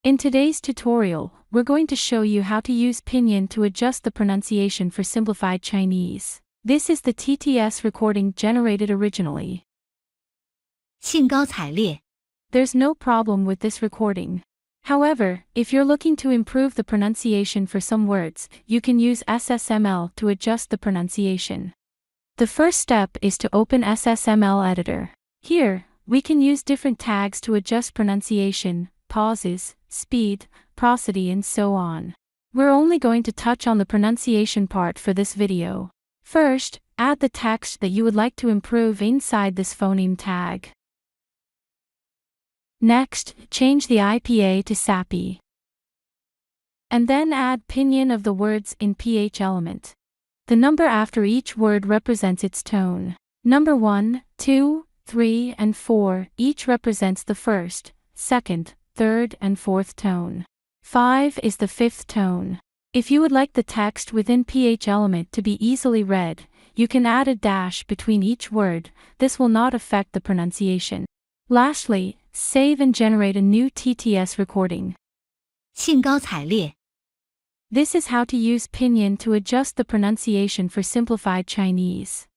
In today's tutorial, we're going to show you how to use Pinyin to adjust the pronunciation for Simplified Chinese. This is the TTS recording generated originally. 兴高采烈 There's no problem with this recording. However, if you're looking to improve the pronunciation for some words, you can use SSML to adjust the pronunciation. The first step is to open SSML editor. Here, we can use different tags to adjust pronunciation, pauses, speed, prosody and so on. We're only going to touch on the pronunciation part for this video. First, add the text that you would like to improve inside this phoneme tag. Next, change the IPA to SAPI. And then add pinyin of the words in PH element. The number after each word represents its tone. Number 1, 2, 3, and 4 each represents the first, second, third, and fourth tone. 5 is the fifth tone. If you would like the text within PH element to be easily read, you can add a dash between each word. This will not affect the pronunciation. Lastly, save and generate a new TTS recording. 兴高采烈 This is how to use Pinyin to adjust the pronunciation for Simplified Chinese.